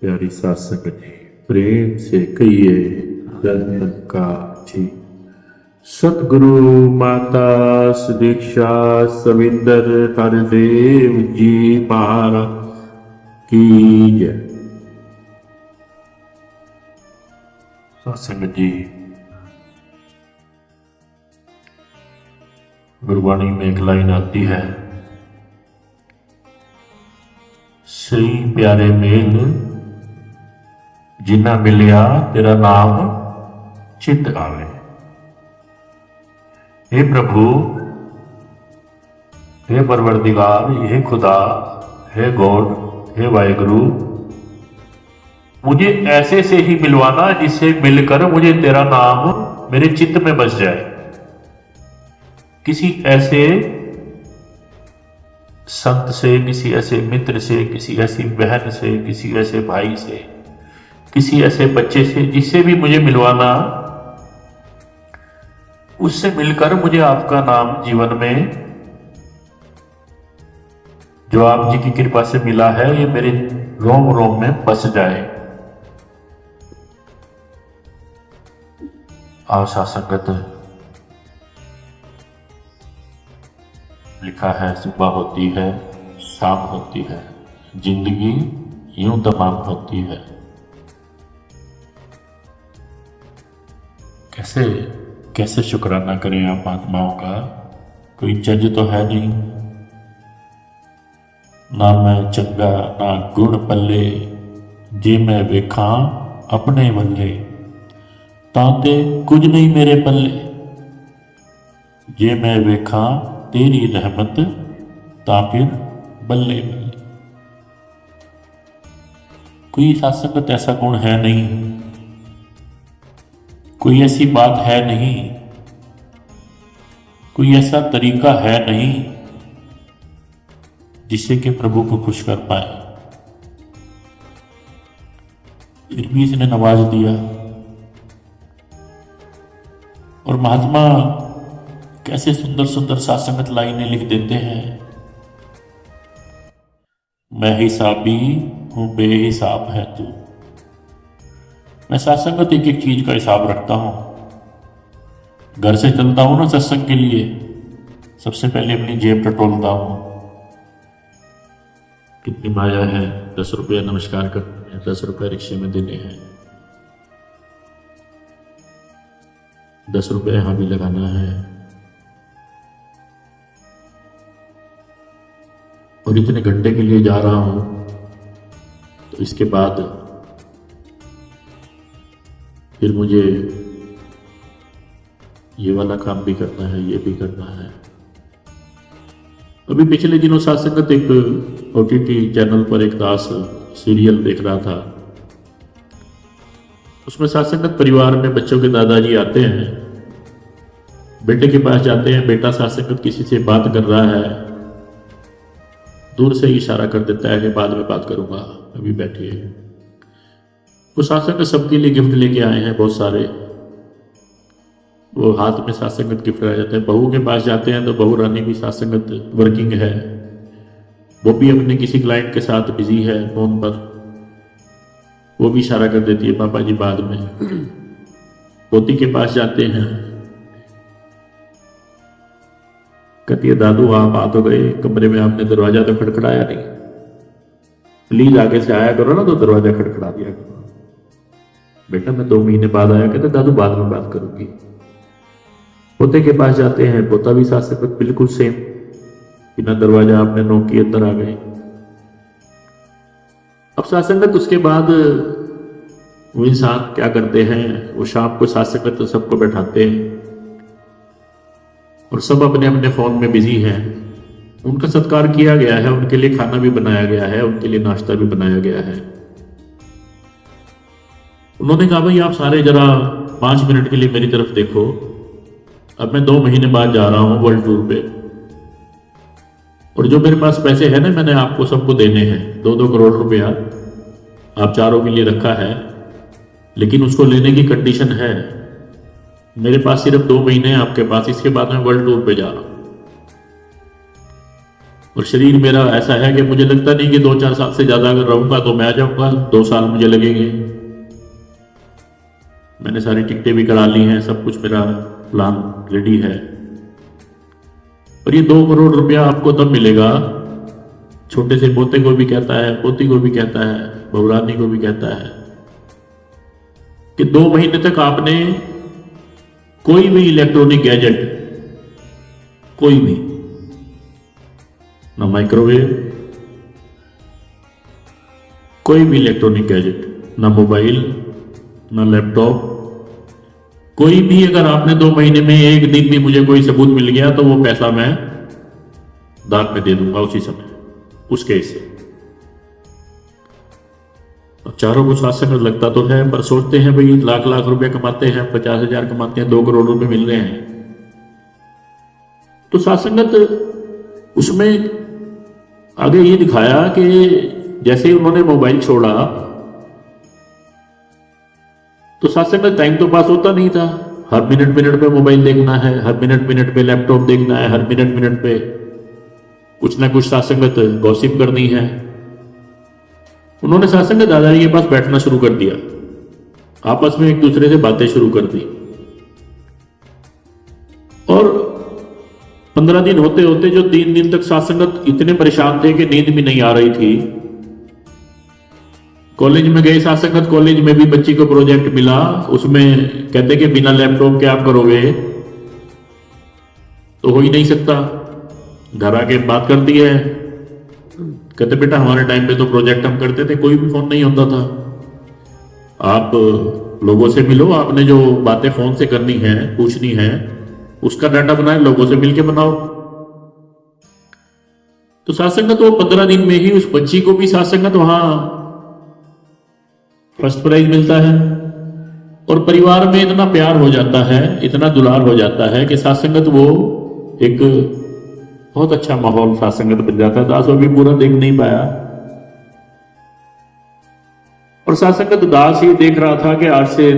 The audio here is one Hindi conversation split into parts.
प्यारी साथ संगत जी, प्रेम से कहिए धन्यवाद जी। सतगुरु माता सुदीक्षा सविंदर हरदेव जी महाराज की जय। साथ संगत जी, गुरबाणी में एक लाइन आती है, सही प्यारे मेल जिन्ना मिलिया तेरा नाम चित आवे। हे प्रभु, हे परवरदिगार, हे खुदा, हे गॉड, हे वाहेगुरु, मुझे ऐसे से ही मिलवाना जिससे मिलकर मुझे तेरा नाम मेरे चित्त में बस जाए। किसी ऐसे संत से, किसी ऐसे मित्र से, किसी ऐसी बहन से, किसी ऐसे भाई से, किसी ऐसे बच्चे से जिससे भी मुझे मिलवाना, उससे मिलकर मुझे आपका नाम जीवन में जो आप जी की कृपा से मिला है ये मेरे रोम रोम में बस जाए। आशा संगत लिखा है, सुबह होती है, शाम होती है, जिंदगी यूं तमाम होती है। कैसे कैसे शुक्राना करें आप आत्माओं का, कोई जज तो है नहीं, ना मैं चंगा ना गुण पल्ले, जे मैं वेखा अपने बल्ले, ताते कुछ नहीं मेरे पल्ले, जे मैं वेखा तेरी रहमत, ता फिर बल्ले बल्ले। कोई सात्संगत ऐसा गुण है नहीं, कोई ऐसी बात है नहीं, कोई ऐसा तरीका है नहीं जिससे कि प्रभु को खुश कर पाए। फिर भी इसने नवाज दिया। और महात्मा कैसे सुंदर सुंदर सात्संगत लाइनें लिख देते हैं, मैं हिसाबी हूं बेहिसाब है तू। मैं सात्संगत एक एक चीज का हिसाब रखता हूं। घर से चलता हूं ना सत्संग के लिए, सबसे पहले अपनी जेब टटोलता हूं, कितनी माया है, 10 रुपया नमस्कार करने हैं, 10 रुपया रिक्शे में देने हैं, 10 रुपया यहां भी लगाना है, और इतने घंटे के लिए जा रहा हूं, तो इसके बाद फिर मुझे ये वाला काम भी करना है, ये भी करना है। अभी पिछले दिनों सात्संगत एक OTT चैनल पर एक दास सीरियल देख रहा था। उसमें सात्संगत परिवार में बच्चों के दादाजी आते हैं, बेटे के पास जाते हैं, बेटा सात्संगत किसी से बात कर रहा है, दूर से इशारा कर देता है कि बाद में बात करूंगा, अभी बैठिए। वो सात्संगत सबके लिए गिफ्ट लेके आए हैं, बहुत सारे, वो हाथ में सात्संगत गिफ्ट रह जाते हैं। बहू के पास जाते हैं तो बहू रानी भी सात्संगत वर्किंग है, वो भी अपने किसी क्लाइंट के साथ बिजी है फोन पर, वो भी इशारा कर देती है पापा जी बाद में। पोती के पास जाते हैं, कहती है दादू आप आ तो गए, कमरे में आपने दरवाजा तो खड़खड़ाया नहीं, प्लीज आगे से आया करो ना, तो दरवाजा खड़खड़ा दिया करो। बेटा मैं 2 महीने बाद आया, कहते दादू बाद में बात करूंगी। पोते के पास जाते हैं, पोता भी सास से बिल्कुल सेम, बिना दरवाजा आपने नोक किए अंदर आ गए। अब सात्संगत उसके बाद वो इंसान क्या करते हैं, वो शाम को सात्संगत सबको बैठाते हैं और सब अपने अपने फोन में बिजी हैं। उनका सत्कार किया गया है, उनके लिए खाना भी बनाया गया है, उनके लिए नाश्ता भी बनाया गया है। उन्होंने कहा भाई आप सारे जरा 5 मिनट के लिए मेरी तरफ देखो, अब मैं 2 महीने बाद जा रहा हूं वर्ल्ड टूर पे, और जो मेरे पास पैसे हैं ना, मैंने आपको सबको देने हैं, 2-2 करोड़ रुपया आप चारों के लिए रखा है, लेकिन उसको लेने की कंडीशन है मेरे पास सिर्फ 2 महीने हैं आपके पास, इसके बाद मैं वर्ल्ड टूर पे जा रहा हूं। और शरीर मेरा ऐसा है कि मुझे लगता नहीं कि 2-4 साल से ज़्यादा अगर रहूँगा तो मैं आ जाऊँगा, 2 साल मुझे लगेंगे। मैंने सारी टिकटें भी करा ली हैं, सब कुछ मेरा प्लान रेडी है। और ये 2 करोड़ रुपया आपको तब मिलेगा, छोटे से पोते को भी कहता है, पोती को भी कहता है, बहुरानी को भी कहता है, कि 2 महीने तक आपने कोई भी इलेक्ट्रॉनिक गैजेट, कोई भी, ना माइक्रोवेव, कोई भी इलेक्ट्रॉनिक गैजेट, ना मोबाइल, ना लैपटॉप, कोई भी, अगर आपने 2 महीने में एक दिन भी मुझे कोई सबूत मिल गया तो वो पैसा मैं दान में दे दूंगा उसी समय, उसके हिस्से। अब चारों को साथ लगता तो है, पर सोचते हैं भाई लाख लाख रुपए कमाते हैं, 50,000 कमाते हैं, 2 करोड़ रुपए मिल रहे हैं। तो सात्संगत उसमें आगे ये दिखाया कि जैसे ही उन्होंने मोबाइल छोड़ा तो सात्संगत टाइम तो पास होता नहीं था, हर मिनट मिनट पे मोबाइल देखना है, हर मिनट मिनट पे लैपटॉप देखना है, हर मिनट मिनट पे कुछ ना कुछ सात्संगत गॉसिप करनी है। उन्होंने सात्संगत दादाजी के पास बैठना शुरू कर दिया, आपस में एक दूसरे से बातें शुरू कर दी। और 15 दिन होते होते जो 3 दिन तक सात्संगत इतने परेशान थे कि नींद भी नहीं आ रही थी। कॉलेज में गए सात्संगत, कॉलेज में भी बच्ची को प्रोजेक्ट मिला, उसमें कहते कि बिना लैपटॉप के आप करोगे तो हो ही नहीं सकता। घर आके बात करती है, कहते बेटा हमारे टाइम पे तो प्रोजेक्ट हम करते थे, कोई भी फोन नहीं होता था, आप लोगों से मिलो, आपने जो बातें फोन से करनी है, पूछनी है, उसका डाटा बनाए, लोगों से मिलके बनाओ। तो सात्संगत वो 15 दिन में ही उस बच्ची को भी सात्संगत वहां फर्स्ट प्राइज मिलता है। और परिवार में इतना प्यार हो जाता है, इतना दुलार हो जाता है कि सात्संगत वो एक बहुत अच्छा माहौल सात्संगत बन जाता है। दास अभी पूरा देख नहीं पाया, और सात्संगत दास ही देख रहा था कि आज से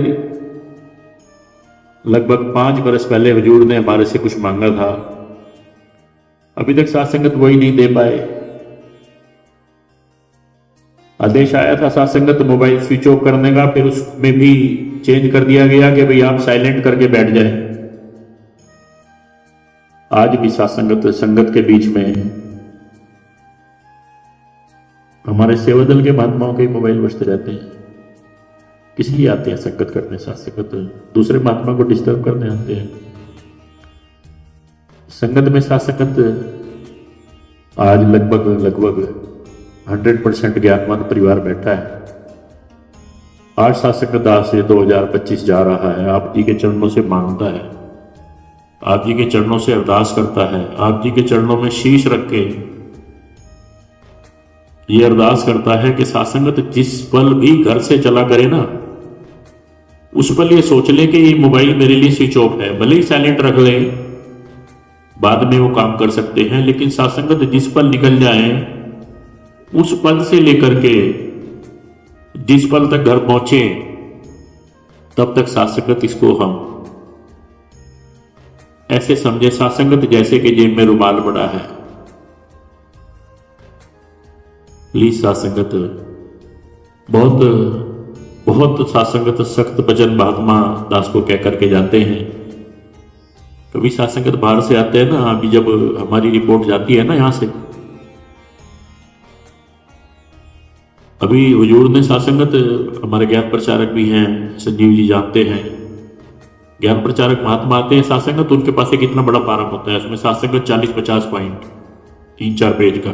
लगभग 5 बरस पहले हुजूर ने हमारे से कुछ मांगा था, अभी तक सात्संगत वही नहीं दे पाए। आदेश आया था सात्संगत मोबाइल स्विच ऑफ करने का, फिर उसमें भी चेंज कर दिया गया कि भाई आप साइलेंट करके बैठ जाए। आज भी सात्संगत संगत के बीच में हमारे सेवा दल के महात्माओं के मोबाइल बजते रहते हैं। किस लिए आते हैं संगत करने? सात्संगत दूसरे महात्मा को डिस्टर्ब करने आते हैं। संगत में सात्संगत आज लगभग 100% ज्ञानवान परिवार बैठा है। आज सात्संगत दास से 2025 जा रहा है, आप जी के चरणों से मांगता है, आप जी के चरणों से अरदास करता है, आप जी के चरणों में शीश रख के ये अरदास करता है कि सात्संगत जिस पल भी घर से चला करे ना, उस पल ये सोच ले कि ये मोबाइल मेरे लिए स्विच ऑफ है, भले ही साइलेंट रख ले, बाद में वो काम कर सकते हैं, लेकिन सात्संगत जिस पल निकल जाए, उस पल से लेकर के जिस पल तक घर पहुंचे, तब तक सात्संगत इसको हम ऐसे समझे सात्संगत जैसे कि जेब में रुमाल पड़ा है। प्लीज सात्संगत बहुत सात्संगत सख्त वचन महात्मा दास को कह करके जाते हैं। कभी सात्संगत बाहर से आते हैं ना, अभी जब हमारी रिपोर्ट जाती है ना यहां से, अभी हुजूर ने सात्संगत, हमारे ज्ञान प्रचारक भी हैं, संजीव जी जानते हैं, ज्ञान प्रचारक महात्मा आते हैं सात्संगत, उनके पास एक इतना बड़ा पारम होता है, उसमें सात्संगत 40-50 पॉइंट 3-4 पेज का,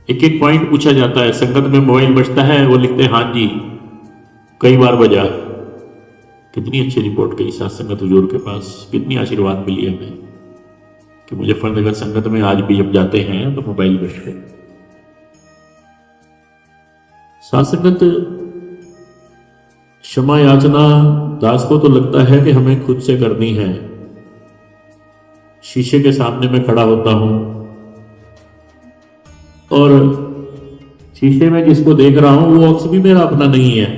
एक एक पॉइंट पूछा जाता है। संगत में मोबाइल बजता है, वो लिखते हैं हाँ जी कई बार बजा। कितनी अच्छी रिपोर्ट गई सात्संगत हुजूर के पास, कितनी आशीर्वाद मिली हमें कि मुजफ्फरनगर संगत में आज भी जब जाते हैं तो मोबाइल बजते। सात्संगत क्षमा याचना दास को तो लगता है कि हमें खुद से करनी है। शीशे के सामने मैं खड़ा होता हूं और शीशे में जिसको देख रहा हूं वो अक्स भी मेरा अपना नहीं है।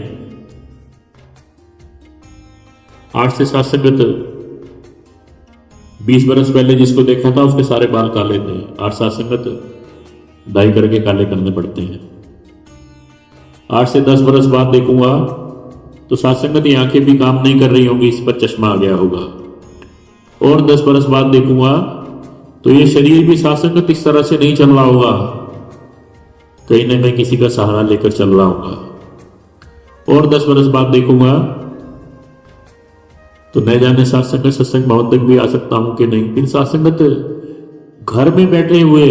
आज से सात्संगत 20 बरस पहले जिसको देखा था उसके सारे बाल काले थे, और सात संगत डाई करके काले करने पड़ते हैं। 8 से 10 बरस बाद देखूंगा तो सात संगत की आंखें भी काम नहीं कर रही होंगी, इस पर चश्मा आ गया होगा। और 10 बरस बाद देखूंगा तो ये शरीर भी सात संगत इस तरह से नहीं चल रहा होगा, कहीं ना कहीं किसी का सहारा लेकर चल रहा होगा। और 10 बरस बाद देखूंगा तो न जाने सात संगत सत्संग भवन तक भी आ सकता हूं कि नहीं। फिर सात संगत घर में बैठे हुए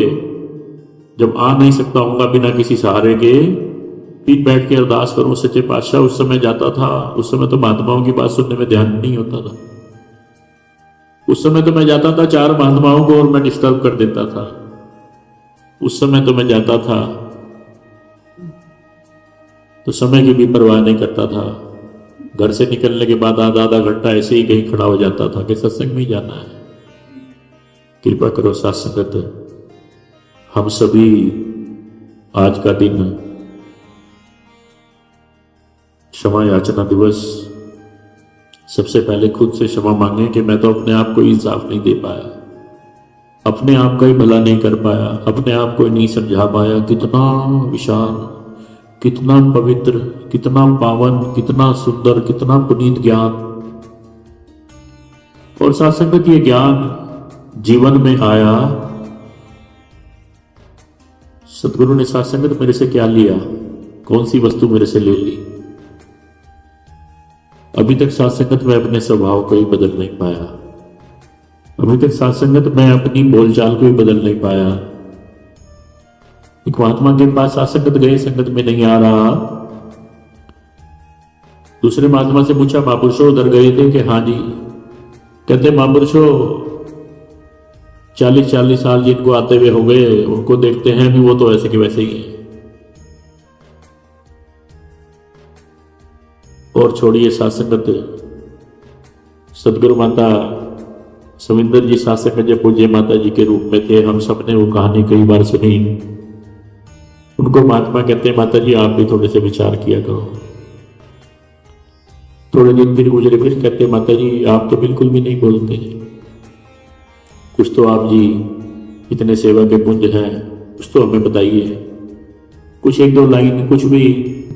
जब आ नहीं सकता हूंगा बिना किसी सहारे के, फिर बैठ के अरदास करूं सच्चे पातशाह। उस समय जाता था, उस समय तो महात्माओं की बात सुनने में ध्यान नहीं होता था। उस समय तो मैं जाता था 4 महात्माओं को और मैं डिस्टर्ब कर देता था। उस समय तो मैं जाता था तो समय की भी परवाह नहीं करता था। घर से निकलने के बाद आधा घंटा ऐसे ही कहीं खड़ा हो जाता था कि सत्संग में जाना है। कृपा करो साथ संगत, हम सभी आज का दिन क्षमा याचना दिवस, सबसे पहले खुद से क्षमा मांगे कि मैं तो अपने आप को इंसाफ नहीं दे पाया, अपने आप का ही भला नहीं कर पाया, अपने आप को नहीं समझा पाया। कितना विशाल, कितना पवित्र, कितना पावन, कितना सुंदर, कितना पुनीत ज्ञान। और साथ संगत ये ज्ञान जीवन में आया, सदगुरु ने साथ संगत मेरे से क्या लिया, कौन सी वस्तु मेरे से ले ली। अभी तक साथ संगत में अपने स्वभाव को ही बदल नहीं पाया, अभी तक साथ संगत में अपनी बोलचाल को ही बदल नहीं पाया। एक महात्मा के पास साथ संगत गए, संगत में नहीं आ रहा। दूसरे महात्मा से पूछा, महापुरुषों उधर गए थे कि हाँ जी। कहते महापुरुषों 40-40 साल जिनको आते हुए हो गए, उनको देखते हैं भी वो तो ऐसे के वैसे ही है। और छोड़िए साथ संगत, सदगुरु माता सविंदर जी साथ संगत जब पूज्य माता जी के रूप में थे, हम सबने वो कहानी कई बार सुनी। उनको महात्मा कहते हैं, माता जी आप भी थोड़े से विचार किया करो। थोड़े दिन फिर गुजरे, फिर कहते हैं माता जी आप तो बिल्कुल भी नहीं बोलते, कुछ तो आप जी इतने सेवा के पुंज हैं, कुछ तो हमें बताइए, कुछ 1-2 लाइन, कुछ भी,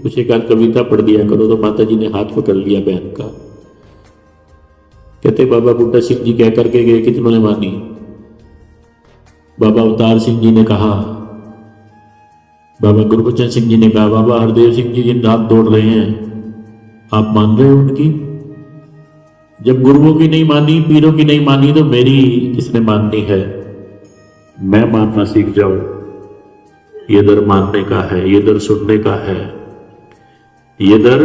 कुछ एक आध कविता पढ़ दिया करो। तो माता जी ने हाथ पकड़ लिया बहन का। कहते बाबा बूटा सिंह जी कह करके गए, कितनों ने मानी। बाबा अवतार सिंह जी ने कहा, बाबा गुरबचन सिंह जी ने कहा, बाबा हरदेव सिंह जी दिन रात दौड़ रहे हैं, आप मान रहे हो उनकी? जब गुरुओं की नहीं मानी, पीरों की नहीं मानी, तो मेरी किसने माननी है? मैं मानना सीख जाऊं। ये दर मानने का है, ये दर सुनने का है, ये दर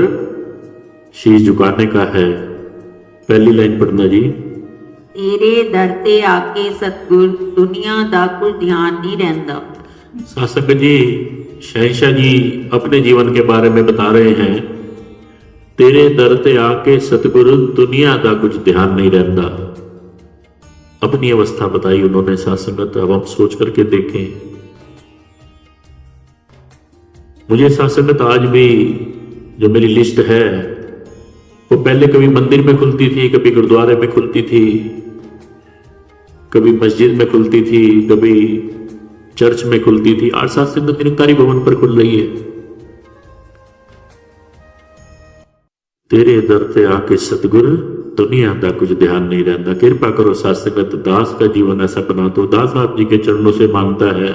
शीश झुकाने का है। पहली लाइन पढ़ना जी। तेरे दर ते आके सतगुर दुनिया दा कुछ ध्यान नहीं रहंदा। शासक जी, शहंशाह जी अपने जीवन के बारे में बता रहे हैं, तेरे दर ते आके सतगुरु दुनिया दा कुछ ध्यान नहीं रहंदा। अपनी अवस्था बताई उन्होंने शासनत। अब हम सोच करके देखें। मुझे शासनत आज भी जो मेरी लिस्ट है वो पहले कभी मंदिर में खुलती थी, कभी गुरुद्वारे में खुलती थी, कभी मस्जिद में खुलती थी, कभी चर्च में खुलती थी। आज शासनत निरंकारी भवन पर खुल रही है। तेरे दर ते आके सतगुर दुनिया का कुछ ध्यान नहीं रहता। कृपा करो शासनत, दास का जीवन ऐसा बना दो। दास आप जी के चरणों से मांगता है,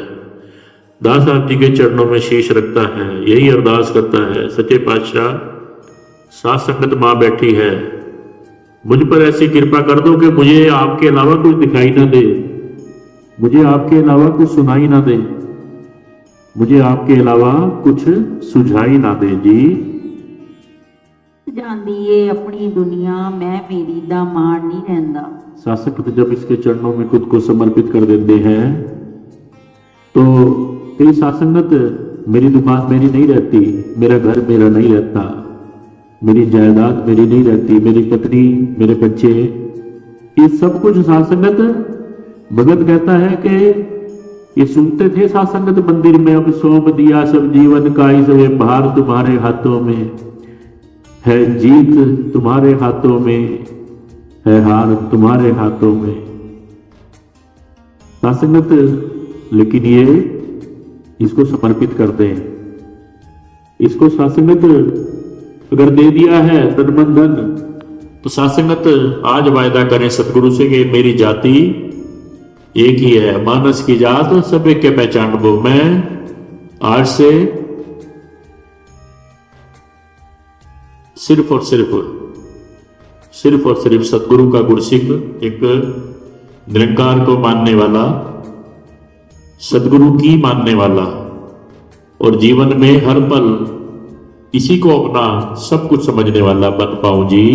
दास आप जी के चरणों में शीश रखता है, यही अरदास करता है, सच्चे पातशाह साथ संगत मां बैठी है, मुझ पर ऐसी कृपा कर दो कि मुझे आपके अलावा कुछ दिखाई ना दे, मुझे आपके अलावा कुछ सुनाई ना दे, मुझे आपके अलावा कुछ सुझाई ना दे जी। जांदी है अपनी दुनिया, मैं मेरी दा मान नहीं रहंदा। शासक जब इसके चरणों में खुद को समर्पित कर देते हैं तो तेरी शासनत, मेरी दुकान मेरी नहीं रहती, मेरा घर मेरा नहीं रहता, मेरी जायदाद मेरी नहीं रहती, मेरी पत्नी, मेरे बच्चे, ये सब कुछ शासनत। भगत कहता है कि ये सुनते थे शासनत मंदिर में, अब सौंप दिया सब जीवन का, इस भार तुम्हारे हाथों में है, जीत तुम्हारे हाथों में है, हार तुम्हारे हाथों में। सासंगत, लेकिन ये इसको समर्पित कर दें, इसको सासंगत अगर दे दिया है तन मन धन, तो सासंगत आज वायदा करें सतगुरु से कि मेरी जाति एक ही है, मानस की जात सब एक के पहचान बो। मैं आज से सिर्फ और सिर्फ सतगुरु का गुरसिख, एक निरंकार को मानने वाला, सतगुरु की मानने वाला, और जीवन में हर पल इसी को अपना सब कुछ समझने वाला बन पाऊं जी।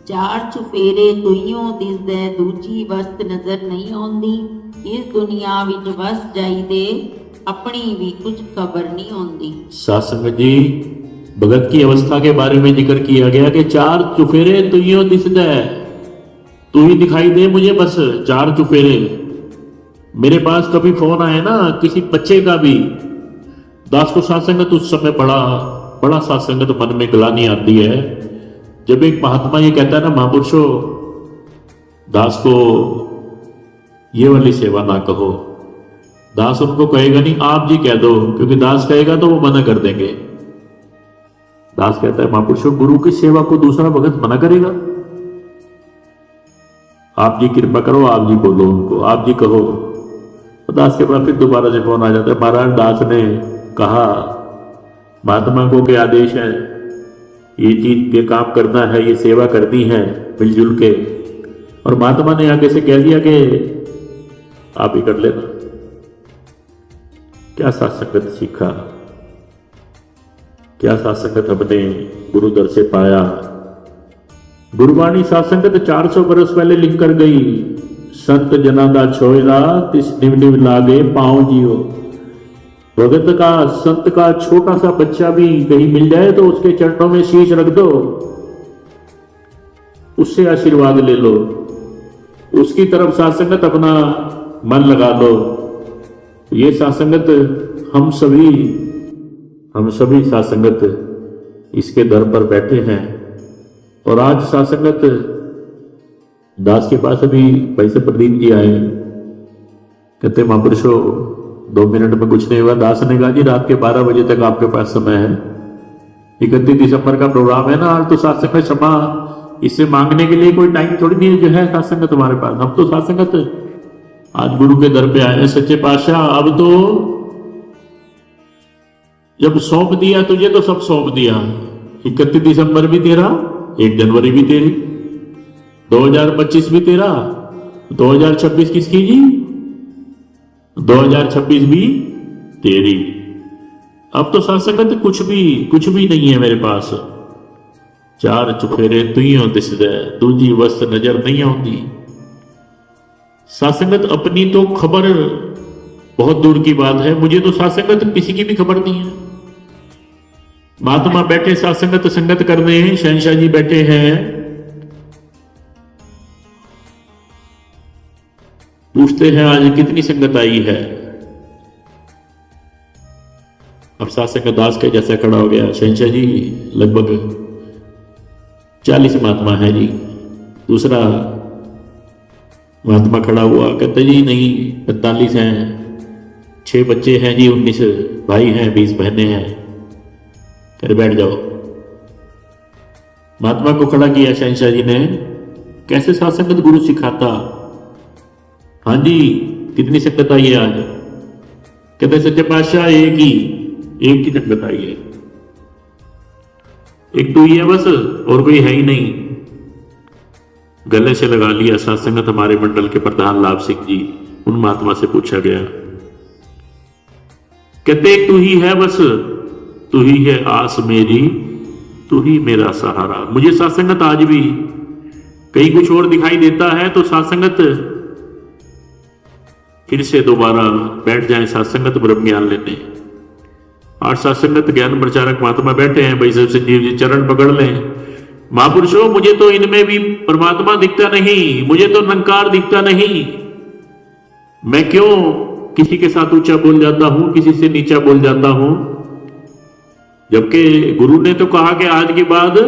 चार चुफेरे तुइयों दिसदे दूजी वस्त नजर नहीं आउंदी, इस दुनिया विच वस जाईदे अपनी भी कुछ खबर नहीं आउंदी। साध संगत जी, भगत की अवस्था के बारे में जिक्र किया गया कि चार चुफेरे तुइयों दिसदे, तू ही दिखाई दे मुझे, बस चार चुफेरे। मेरे पास कभी फोन आए ना किसी बच्चे का भी, दास को साध संगत उस समय बड़ा साध संगत मन में ग्लानि आती है जब एक महात्मा ये कहता है ना, महापुरुषो दास को ये वाली सेवा ना कहो। दास उनको कहेगा नहीं, आप जी कह दो, क्योंकि दास कहेगा तो वो मना कर देंगे। दास कहता है, महापुरुषो गुरु की सेवा को दूसरा भगत मना करेगा? आप जी कृपा करो, आप जी बोलो उनको, आप जी कहो। तो दास के पास फिर दोबारा से फोन आ जाता है, महाराज दास ने कहा महात्मा को क्या आदेश है, ये चीज ये काम करना है, ये सेवा करनी है मिलजुल के, और महात्मा ने आगे से कह दिया कि आप ही कर लेना। क्या सात्संगत सीखा, क्या सात्संगत हमने गुरु दर से पाया। गुरुवाणी सात्संगत 400 बरस पहले लिख कर गई, संत जना दा छोयरा तिस निव निव लागे पांव जियो। भगत का, संत का छोटा सा बच्चा भी कहीं मिल जाए तो उसके चरणों में शीश रख दो, उससे आशीर्वाद ले लो, उसकी तरफ सात्संगत अपना मन लगा दो। ये सात्संगत हम सभी सात्संगत इसके दर पर बैठे हैं। और आज सात्संगत दास के पास अभी भाई से प्रदीप जी आए, कहते महापुरुषो 2 मिनट में कुछ नहीं हुआ। दास ने कहा जी रात के 12 बजे तक आपके पास समय है, 31 दिसंबर का प्रोग्राम है ना आज, तो सात्संगत क्षमा इससे मांगने के लिए कोई टाइम थोड़ी नहीं है जो है सात्संगत तुम्हारे पास। हम तो सात्संगत आज गुरु के दर पे आए हैं, सच्चे पातशाह अब तो जब सौंप दिया तुझे तो सब सौंप दिया। 31 दिसंबर भी तेरा, 1 जनवरी भी तेरी, 2025 भी तेरा, 2026 किसकी जी, 2026 भी तेरी। अब तो सात्संगत कुछ भी नहीं है मेरे पास। चार चुफेरे तुइयों दिसदे दूजी वस्त नजर नहीं आती। सात्संगत अपनी तो खबर बहुत दूर की बात है, मुझे तो सात्संगत किसी की भी खबर नहीं है। महात्मा बैठे सात्संगत संगत करने हैं, शहनशाह जी बैठे हैं, पूछते हैं आज कितनी संगत आई है। अब सात्संगत दास के जैसा खड़ा हो गया, शहनशाह जी लगभग 40 महात्मा है जी। दूसरा महात्मा खड़ा हुआ, कहते जी नहीं 45 हैं, 6 बच्चे हैं जी, 19 भाई हैं, 20 बहनें हैं। फिर बैठ जाओ। महात्मा को खड़ा किया शहनशाह जी ने, कैसे सात्संगत गुरु सिखाता। हाँ जी कितनी संगत आई है आज? कहते सच्चे पातशाह एक ही संगत आई है, एक तो ही है बस, और कोई है ही नहीं। गले से लगा लिया सात्संगत हमारे मंडल के प्रधान लाभ सिंह जी। उन महात्मा से पूछा गया, कहते एक तू ही है बस, तू ही है आस मेरी, तू ही मेरा सहारा। मुझे सात्संगत आज भी कहीं कुछ और दिखाई देता है तो सात्संगत फिर से दोबारा बैठ जाए सात्संगत ब्रह्म ज्ञान लेने। आज सात्संगत ज्ञान प्रचारक महात्मा बैठे हैं, भाई साहब संजीव जी चरण पकड़ लें। महापुरुषों मुझे तो इनमें भी परमात्मा दिखता नहीं, मुझे तो निरंकार दिखता नहीं। मैं क्यों किसी के साथ ऊंचा बोल जाता हूं, किसी से नीचा बोल जाता हूं, जबकि गुरु ने तो कहा कि आज के बाद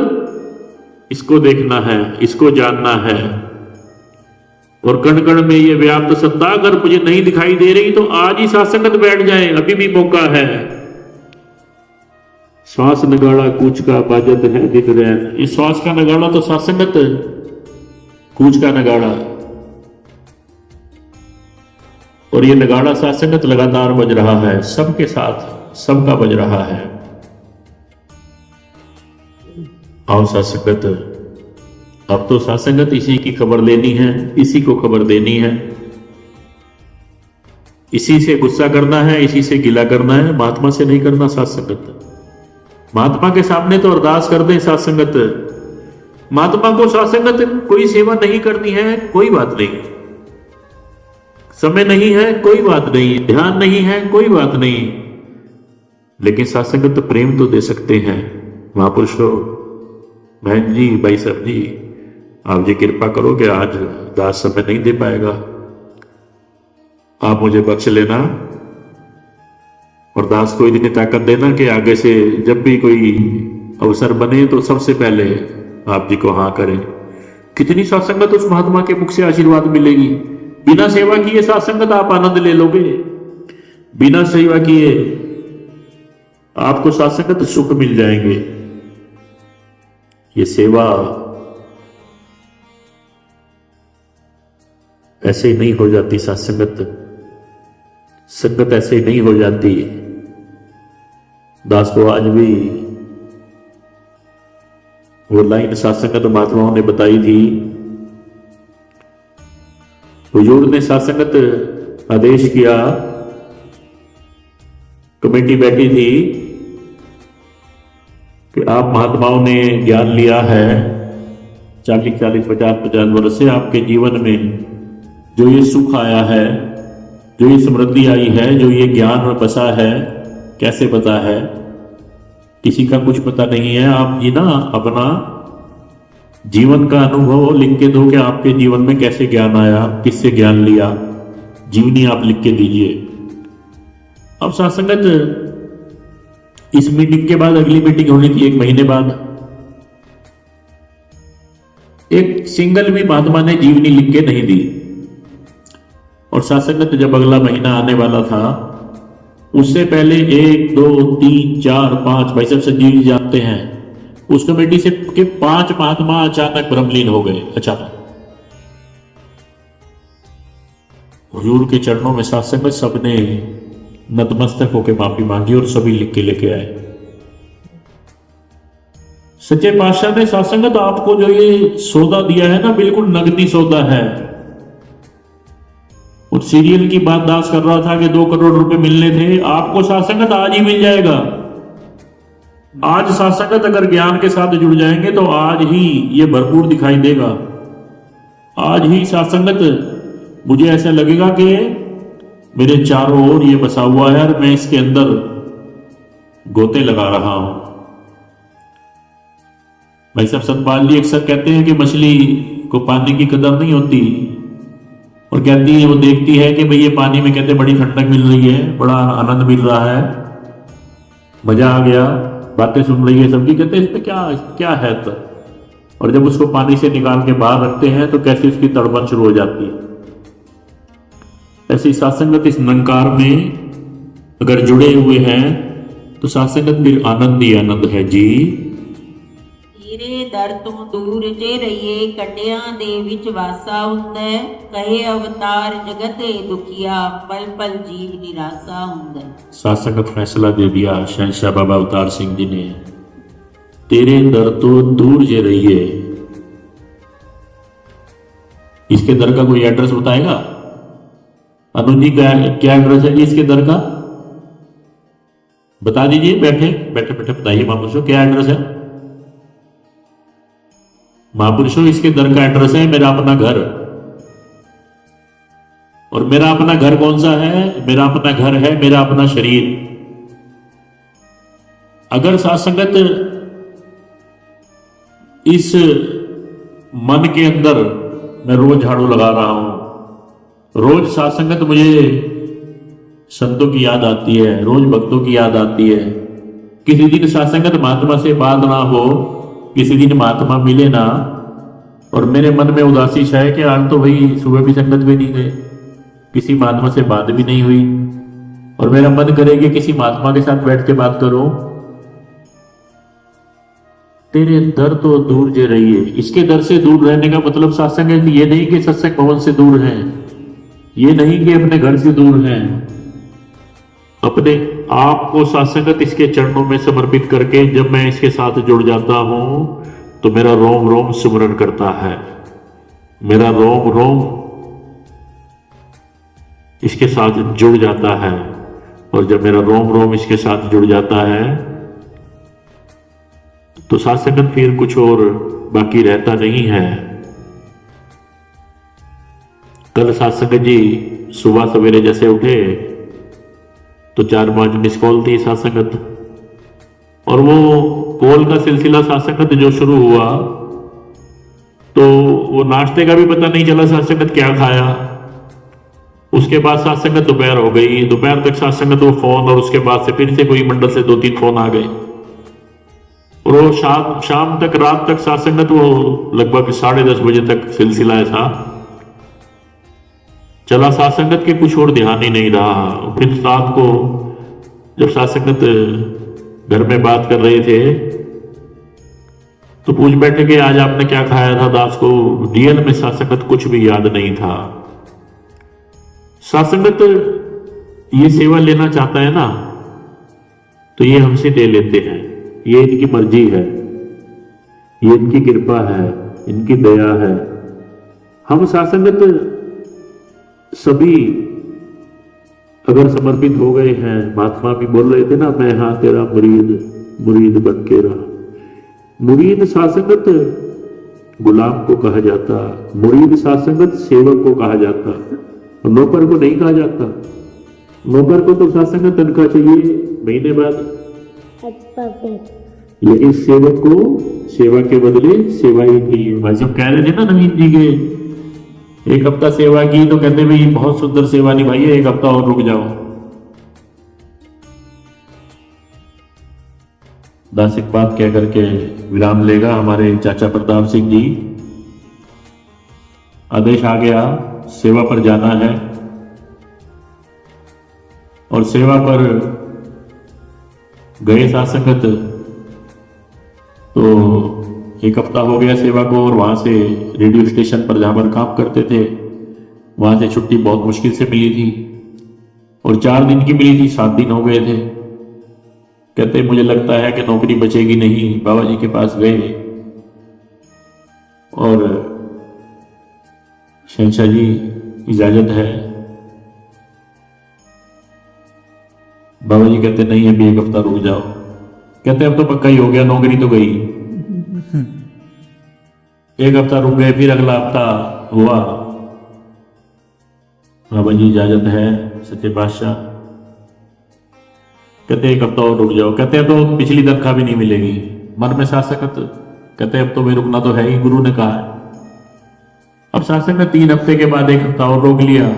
इसको देखना है, इसको जानना है। और कण कण में ये व्याप्त सत्ता अगर मुझे नहीं दिखाई दे रही तो आज ही सासंगत बैठ जाए, अभी भी मौका है। श्वास नगाड़ा कूच का बाजत है दिन रैन, इस श्वास का नगाड़ा तो सासंगत, कूच का नगाड़ा, और ये नगाड़ा सासंगत लगातार बज रहा है, सबके साथ सबका बज रहा है। आओ सासंगत, अब तो सासंगत इसी की खबर लेनी है, इसी को खबर देनी है, इसी से गुस्सा करना है, इसी से गिला करना है, महात्मा से नहीं करना सासंगत। महात्मा के सामने तो अरदास कर दे सासंगत, महात्मा को सासंगत कोई सेवा नहीं करनी है, कोई बात नहीं, समय नहीं है कोई बात नहीं, ध्यान नहीं है कोई बात नहीं, लेकिन सासंगत प्रेम तो दे सकते हैं। महापुरुषों, बहन जी, भाई साहब जी, आप जी कृपा करो कि आज दास समय नहीं दे पाएगा, आप मुझे बख्श लेना और दास को इतनी ताकत देना कि आगे से जब भी कोई अवसर बने तो सबसे पहले आप जी को हाँ करें। कितनी सासंगत उस महात्मा के मुख से आशीर्वाद मिलेगी। बिना सेवा किए सासंगत आप आनंद ले लोगे, बिना सेवा किए आपको सासंगत सुख मिल जाएंगे। ये सेवा ऐसे ही नहीं हो जाती, सासंगत संगत ऐसे ही नहीं हो जाती। दास को आज भी वो लाइन सासंगत महात्माओं ने बताई थी। हुजूर ने सासंगत आदेश किया, कमेटी बैठी थी कि आप महात्माओं ने ज्ञान लिया है 40-40, 50-50 वर्ष से, आपके जीवन में जो ये सुख आया है, जो ये समृद्धि आई है, जो ये ज्ञान बसा है, कैसे बता है, किसी का कुछ पता नहीं है। आप जी ना अपना जीवन का अनुभव लिख के दो कि आपके जीवन में कैसे ज्ञान आया, किससे ज्ञान लिया, जीवनी आप लिख के दीजिए। अब सासंगत इस मीटिंग के बाद अगली मीटिंग होनी थी 1 महीने बाद, एक सिंगल भी महात्मा ने जीवनी लिख के नहीं दी। और सासंगत जब अगला महीना आने वाला था, उससे पहले 1, 2, 3, 4, 5 भाई साहब संजीव जी जानते हैं, उस कमेटी से के 5 महात्मा अचानक ब्रह्मलीन हो गए। अचानक हुजूर के चरणों में सासंगत सबने नतमस्तक होकर माफी मांगी और सभी लिख के लेके आए। सच्चे पातशाह ने सासंगत आपको जो ये सौदा दिया है ना, बिल्कुल नगदी सौदा है। उस सीरियल की बात दास कर रहा था कि 2 करोड़ रुपए मिलने थे, आपको सासंगत आज ही मिल जाएगा। आज सासंगत अगर ज्ञान के साथ जुड़ जाएंगे तो आज ही ये भरपूर दिखाई देगा। आज ही सासंगत मुझे ऐसा लगेगा कि मेरे चारों ओर ये बसा हुआ है और मैं इसके अंदर गोते लगा रहा हूं। भाई साहब सतपाल जी अक्सर कहते हैं कि मछली को पानी की कदर नहीं होती, और कहती है, वो देखती है कि भाई ये पानी में कहते बड़ी ठंडक मिल रही है, बड़ा आनंद मिल रहा है, मजा आ गया, बातें सुन रही है सबकी, कहते हैं इसमें क्या क्या है तो। और जब उसको पानी से निकाल के बाहर रखते हैं तो कैसे उसकी तड़पन शुरू हो जाती है। ऐसी सासंगत इस निरंकार में अगर जुड़े हुए हैं तो सासंगत फिर आनंद ही आनंद है जी। ਤੇਰੇ ਦਰ ਤੋਂ ਦੂਰ ਜੇ ਰਹੀਏ, ਕੱਟਿਆਂ ਦੇ ਵਿੱਚ ਵਾਸਾ ਹੁੰਦਾ ਹੈ, ਕਹੇ ਅਵਤਾਰ ਜਗਤ ਦੁਖੀਆ, ਪਲ ਪਲ ਜੀਵ ਨਿਰਾਸਾ ਹੁੰਦਾ ਹੈ। सासंगत फैसला दे दिया शहंशाह बाबा अवतार सिंह जी ने, तेरे दर तो दूर जे रहिए। इसके दर का कोई एड्रेस बताएगा? अनुज जी का क्या एड्रेस है जी इसके दर का? बता दीजिए, बैठे बैठे बैठे बताइए महापुरुषों, क्या एड्रेस है? महापुरुषों इसके दर का एड्रेस है मेरा अपना घर। और मेरा अपना घर कौन सा है? मेरा अपना घर है मेरा अपना शरीर। अगर सासंगत इस मन के अंदर मैं रोज झाड़ू लगा रहा हूं, रोज सासंगत मुझे संतों की याद आती है, रोज भक्तों की याद आती है, किसी दिन सासंगत महात्मा से बात ना हो, किसी दिन महात्मा मिले ना, और मेरे मन में उदासी है कि आज तो भाई सुबह भी संगत में नहीं गए, किसी महात्मा से बात भी नहीं हुई, और मेरा मन करे कि किसी महात्मा के साथ बैठ के बात करूं। तेरे दर तो दूर जे रहिए, इसके दर से दूर रहने का मतलब सत्संग ये नहीं कि सत्संग भवन से दूर हैं, ये नहीं कि अपने घर से दूर हैं। अपने आप को सत्संगत इसके चरणों में समर्पित करके जब मैं इसके साथ जुड़ जाता हूं तो मेरा रोम रोम सिमरन करता है, मेरा रोम रोम इसके साथ जुड़ जाता है। और जब मेरा रोम रोम इसके साथ जुड़ जाता है तो सत्संगत फिर कुछ और बाकी रहता नहीं है। कल सत्संगत जी सुबह सवेरे जैसे उठे तो 4-5 मिस कॉल थी सत्संगत, और वो कॉल का सिलसिला सत्संगत जो शुरू हुआ तो वो नाश्ते का भी पता नहीं चला सत्संगत क्या खाया। उसके बाद सत्संगत दोपहर हो गई, दोपहर तक सत्संगत वो फोन, और उसके बाद से फिर से कोई मंडल से 2-3 फोन आ गए, और वो शाम तक रात तक सत्संगत वो लगभग 10:30 बजे तक सिलसिला ऐसा चला। सत्संगत के कुछ और ध्यान ही नहीं रहा। फिर रात को जब सत्संगत घर में बात कर रहे थे तो पूछ बैठे कि आज आपने क्या खाया था दास को। रियल में सत्संगत कुछ भी याद नहीं था। सत्संगत ये सेवा लेना चाहता है ना तो ये हमसे ले लेते हैं, ये इनकी मर्जी है, ये इनकी कृपा है, इनकी दया है। हम सत्संगत सभी अगर समर्पित हो गए हैं, महात्मा भी बोल रहे थे ना, मैं हाँ तेरा मुरीद मुरीद बन के रहा। मुरीद सत्संगत गुलाम को कहा जाता, मुरीद सत्संगत सेवक को कहा जाता, नौकर को नहीं कहा जाता। नौकर को तो सत्संगत तनख्वाह चाहिए महीने बाद, लेकिन सेवक को सेवा के बदले सेवा ही की। भाई साहब कह रहे थे ना नवीन जी के, एक हफ्ता सेवा की तो कहते भाई बहुत सुंदर सेवा निभाई है, एक हफ्ता और रुक जाओ। दास एक बात कह करके विराम लेगा हमारे चाचा प्रताप सिंह जी। आदेश आ गया, सेवा पर जाना है, और सेवा पर गए सत्संगत तो एक हफ्ता हो गया सेवा को, और वहां से रेडियो स्टेशन पर जहां पर काम करते थे वहां से छुट्टी बहुत मुश्किल से मिली थी, और 4 दिन की मिली थी, 7 दिन हो गए थे। कहते मुझे लगता है कि नौकरी बचेगी नहीं। बाबा जी के पास गए और शहंशाह जी इजाजत है। बाबा जी कहते नहीं अभी एक हफ्ता रुक जाओ। कहते अब तो पक्का ही हो गया, नौकरी तो गई। एक हफ्ता रुक गए, फिर अगला हफ्ता हुआ, बाबा जी इजाजत है सच्चे पातशाह। कहते एक हफ्ता और रुक जाओ। कहते हैं तो पिछली तनख्वाह भी नहीं मिलेगी। मन में सत्संगत कहते अब तो मैं रुकना तो है ही, गुरु ने कहा है। अब सत्संग ने 3 हफ्ते के बाद एक हफ्ता और रोक लिया।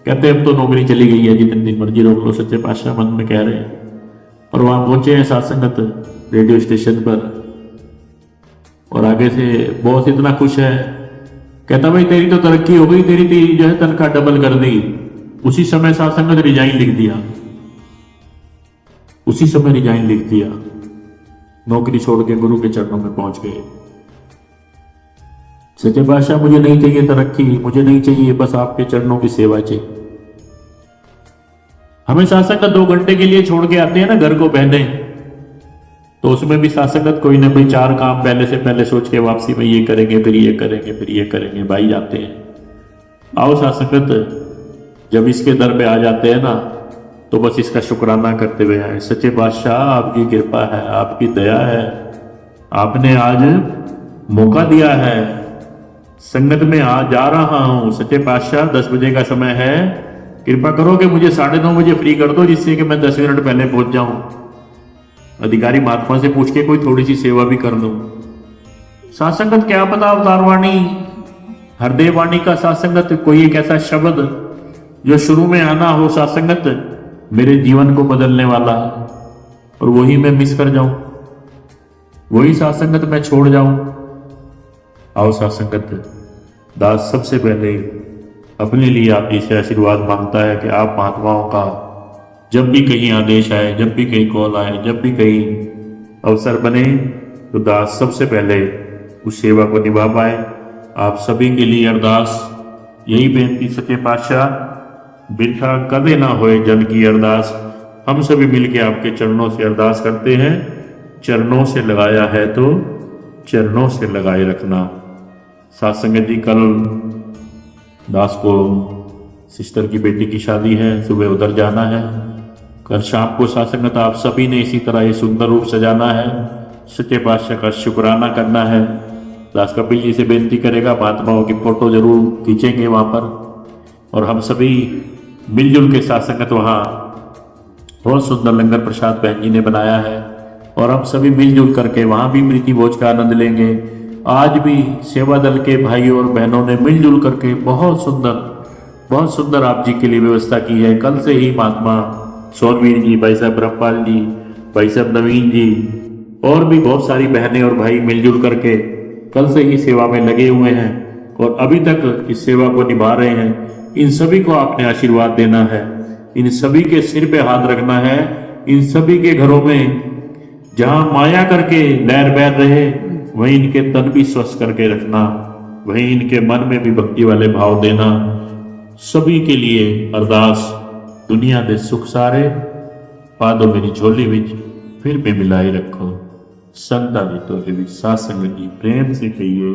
कहते अब तो नौकरी चली गई है, जितने दिन मर्जी रोक लो, सच्चे पातशाह मन में कह रहे हैं। और वहां पहुंचे हैं सत्संगत रेडियो स्टेशन पर, और आगे से बॉस इतना खुश है, कहता भाई तेरी तो तरक्की हो गई, तेरी जो है तनख्वाह डबल कर दी। उसी समय सत्संगत रिजाइन लिख दिया, उसी समय रिजाइन लिख दिया, नौकरी छोड़ के गुरु के चरणों में पहुंच गए। सच्चे पातशाह मुझे नहीं चाहिए तरक्की, मुझे नहीं चाहिए, बस आपके चरणों की सेवा चाहिए। हमें सत्संगत 2 घंटे के लिए छोड़ के आते हैं ना घर को बहने, तो उसमें भी सत्संगत कोई ना कोई 4 काम पहले सोच के वापसी में ये करेंगे, फिर ये करेंगे, फिर ये करेंगे, भाई जाते हैं। आओ सत्संगत जब इसके दर पे आ जाते हैं ना तो बस इसका शुक्राना करते हुए आए। सच्चे पातशाह आपकी कृपा है, आपकी दया है, आपने आज मौका दिया है, संगत में आ जा रहा हूं। सच्चे पातशाह 10 बजे का समय है, कृपा करो कि मुझे 9:30 बजे फ्री कर दो, जिससे कि मैं 10 मिनट पहले पहुंच जाऊं। अधिकारी महात्मा से पूछ के कोई थोड़ी सी सेवा भी कर दूं। सत्संगत क्या पता अवतार वाणी, हृदय वाणी का सत्संगत, कोई एक ऐसा शब्द जो शुरू में आना हो सत्संगत मेरे जीवन को बदलने वाला, और वही मैं मिस कर जाऊं, वही सत्संगत मैं छोड़ जाऊं। आओ साथ संगत, दास सबसे पहले अपने लिए आप जी से आशीर्वाद मांगता है कि आप महात्माओं का जब भी कहीं आदेश आए, जब भी कहीं कॉल आए, जब भी कहीं अवसर बने, तो दास सबसे पहले उस सेवा को निभा पाए। आप सभी के लिए अरदास, यही बेनती सच्चे पातशाह, बिरखा कदे ना होए जन की अरदास। हम सभी मिलके आपके चरणों से अरदास करते हैं। चरणों से लगाया है तो चरणों से लगाए रखना। साथ संगत जी, कल दास को सिस्टर की बेटी की शादी है, सुबह उधर जाना है। कल शाम को साथ संगत आप सभी ने इसी तरह ये सुंदर रूप सजाना है, सच्चे पातशाह का शुक्राना करना है। दास कपिल जी से बेनती करेगा, महात्माओं की फोटो जरूर खींचेंगे वहाँ पर, और हम सभी मिलजुल के साथ संगत वहाँ बहुत सुंदर लंगर प्रसाद बहन जी ने बनाया है, और हम सभी मिलजुल करके वहाँ भी प्रीति भोज का आनंद लेंगे। आज भी सेवा दल के भाइयों और बहनों ने मिलजुल करके बहुत सुंदर आप जी के लिए व्यवस्था की है। कल से ही महात्मा सौरवीर जी, भाई साहब ब्रह्मपाल जी, भाई साहब नवीन जी और भी बहुत सारी बहनें और भाई मिलजुल करके कल से ही सेवा में लगे हुए हैं और अभी तक इस सेवा को निभा रहे हैं। इन सभी को आपने आशीर्वाद देना है, इन सभी के सिर पे हाथ रखना है, इन सभी के घरों में जहां माया करके लहर बैर रहे वहीं इनके तन भी स्वस्थ करके रखना, वहीं इनके मन में भी भक्ति वाले भाव देना। सभी के लिए अरदास, दुनिया दे सुख सारे पादों मेरी झोली विच फिर भी मिलाई रखो। संता जी तो सात संगत जी प्रेम से कहिए